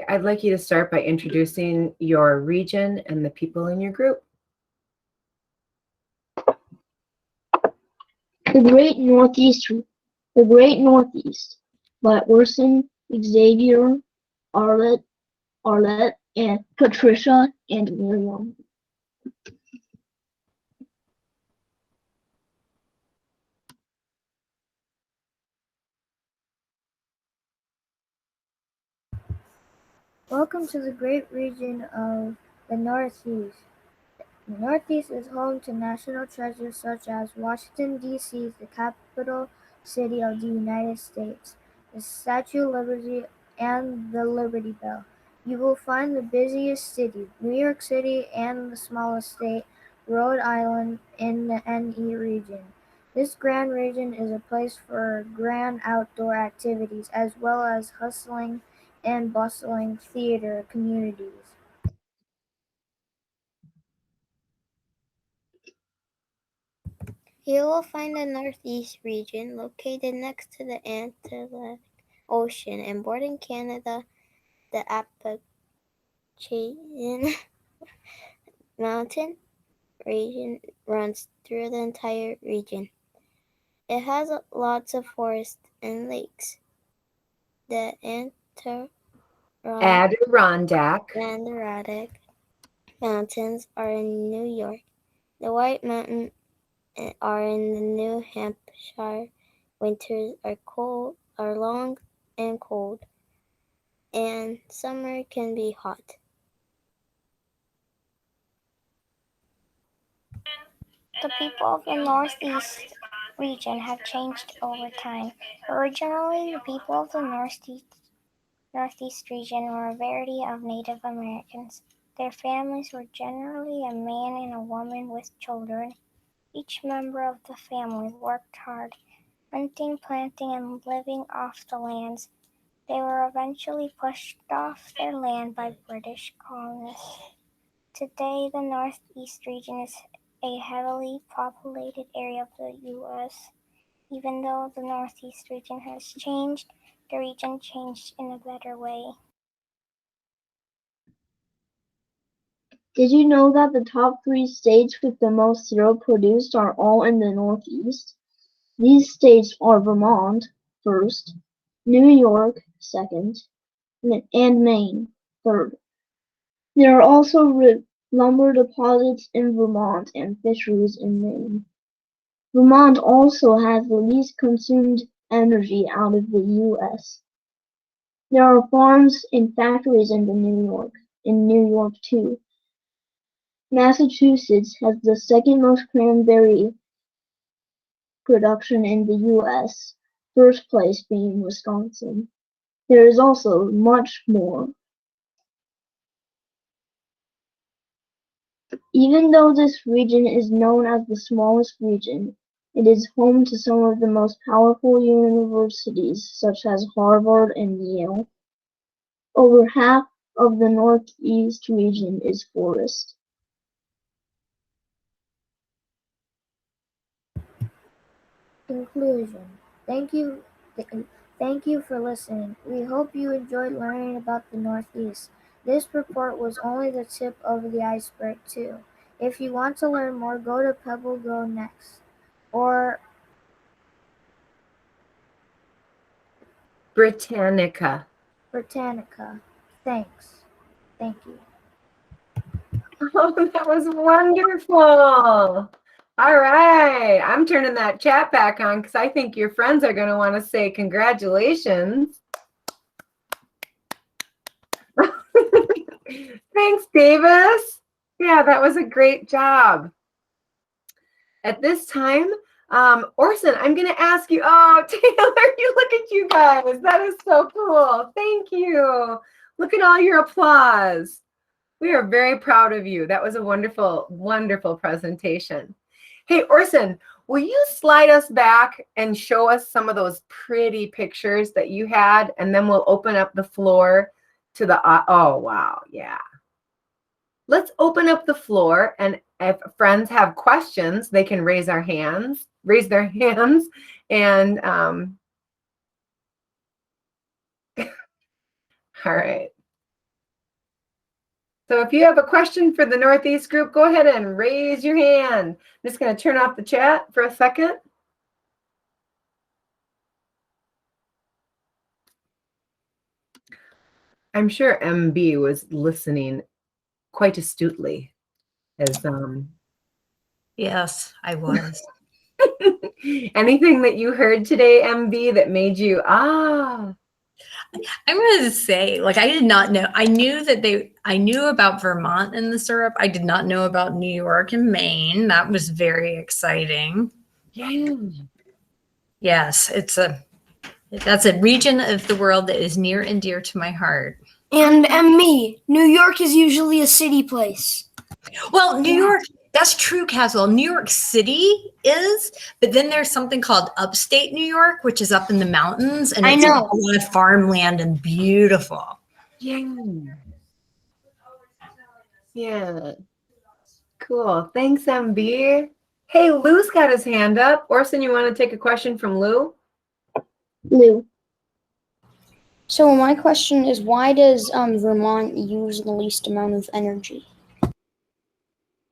Okay, I'd like you to start by introducing your region and the people in your group. The Great Northeast by Orson, Xavier, Arlette, and Patricia, and Miriam. Welcome to the great region of the Northeast. The Northeast is home to national treasures such as Washington, D.C., the capital city of the United States, the Statue of Liberty, and the Liberty Bell. You will find the busiest city, New York City, and the smallest state, Rhode Island, in the NE region. This grand region is a place for grand outdoor activities as well as hustling and bustling theater communities. You will find the Northeast region located next to the Atlantic Ocean and bordering Canada. The Appalachian mountain region runs through the entire region. It has lots of forests and lakes. The Adirondack Mountains are in New York. The White Mountains are in the New Hampshire. Winters are long and cold, and summer can be hot. The people of the Northeast region have changed over time. Originally, the people of the Northeast region were a variety of Native Americans. Their families were generally a man and a woman with children. Each member of the family worked hard, hunting, planting, and living off the lands. They were eventually pushed off their land by British colonists. Today, the Northeast region is a heavily populated area of the U.S. Even though the Northeast region has changed, the region changed in a better way. Did you know that the top 3 states with the most cereal produced are all in the Northeast? These states are Vermont, first, New York, second, and Maine, third. There are also lumber deposits in Vermont and fisheries in Maine. Vermont also has the least consumed energy out of the U.S. There are farms and factories in New York too. Massachusetts has the second most cranberry production in the U.S., first place being Wisconsin. There is also much more. Even though this region is known as the smallest region, it is home to some of the most powerful universities such as Harvard and Yale. Over half of the Northeast region is forest. Conclusion. Thank you for listening. We hope you enjoyed learning about the Northeast. This report was only the tip of the iceberg too. If you want to learn more, go to Pebble Go Next or Britannica. Thanks. Thank you. Oh, that was wonderful. All right. I'm turning that chat back on because I think your friends are going to want to say congratulations. Thanks, Davis. Yeah, that was a great job. At this time, Orson, I'm going to ask you. Oh, Taylor, you look at you guys. That is so cool. Thank you. Look at all your applause. We are very proud of you. That was a wonderful, wonderful presentation. Hey, Orson, will you slide us back and show us some of those pretty pictures that you had, and then we'll open up the floor to the, oh, wow, yeah. Let's open up the floor, and if friends have questions, they can raise their hands, and all right. So if you have a question for the Northeast group, go ahead and raise your hand. I'm just going to turn off the chat for a second. I'm sure MB was listening quite astutely as Yes, I was. anything that you heard today, MB, that made you I'm going to say, like, I did not know. I knew about Vermont and the syrup. I did not know about New York and Maine. That was very exciting. yeah. Yes, that's a region of the world that is near and dear to my heart. And me, New York is usually a city place. Well, New York, that's true, Caswell. New York City is, but then there's something called upstate New York, which is up in the mountains, and I it's know. a lot of farmland and beautiful. Yeah. Yeah. Cool. Thanks, MB. Hey, Lou's got his hand up. Orson, you want to take a question from Lou? Lou. So my question is, why does Vermont use the least amount of energy?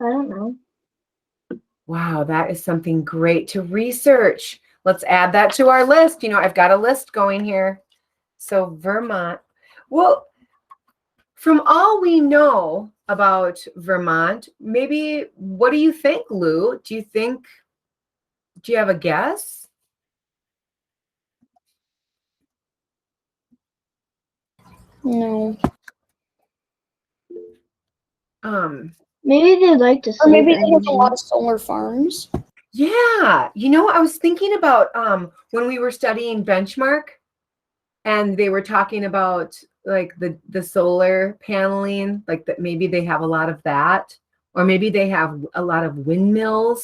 I don't know. Wow, that is something great to research. Let's add that to our list. You know, I've got a list going here. So Vermont. Well, from all we know about Vermont, maybe what do you think, Lou? Do you have a guess? No. Maybe they like to Or save maybe they have a energy. lot of solar farms. Yeah, you know, I was thinking about when we were studying benchmark and they were talking about like the solar paneling, like that maybe they have a lot of that, or maybe they have a lot of windmill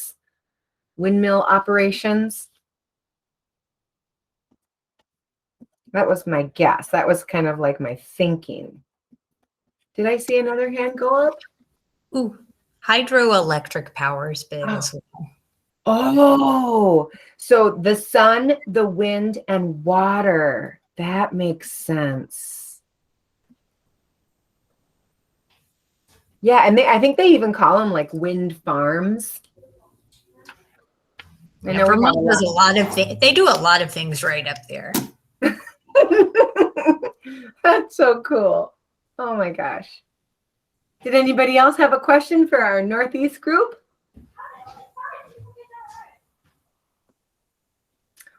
operations. That was my guess. That was kind of like my thinking. Did I see another hand go up? Ooh, hydroelectric power is big as well. Oh, so the sun, the wind, and water. That makes sense. Yeah, and I think they even call them like wind farms. I know we have Vermont does a lot of things. They do a lot of things right up there. That's so cool. Oh my gosh. Did anybody else have a question for our Northeast group?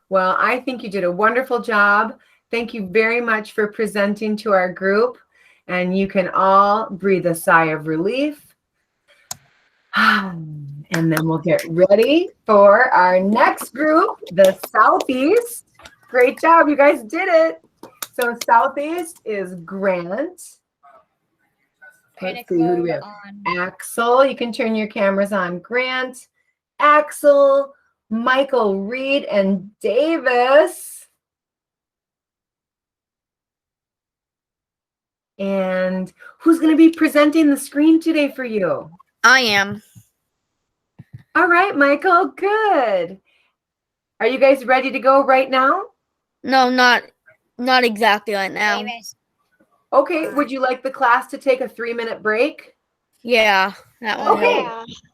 Well, I think you did a wonderful job. Thank you very much for presenting to our group. And you can all breathe a sigh of relief. And then we'll get ready for our next group, the Southeast. Great job. You guys did it. So Southeast is Grant. Let's see, who do we have? Axel. You can turn your cameras on. Grant, Axel, Michael, Reed, and Davis. And who's going to be presenting the screen today for you? I am. All right, Michael, good. Are you guys ready to go right now? No, not exactly right now. Okay, would you like the class to take a 3-minute break? Yeah, that one. Okay.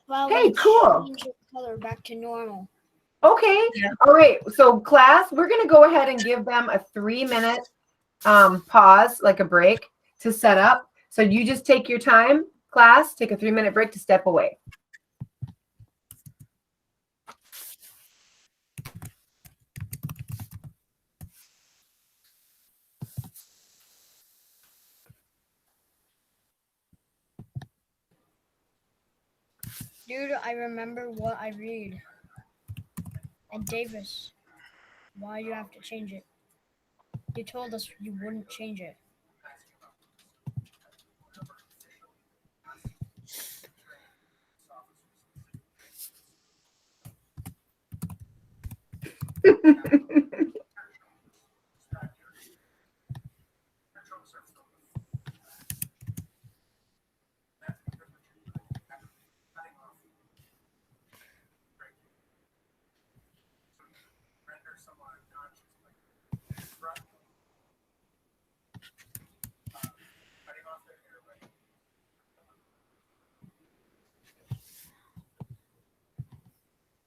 Well, Hey, cool. change your color back to normal. Okay. Yeah. All right. So class, we're going to go ahead and give them a 3-minute pause, like a break to set up. So you just take your time, class, take a 3-minute break to step away. Dude, I remember what I read. And Davis, why you have to change it? You told us you wouldn't change it.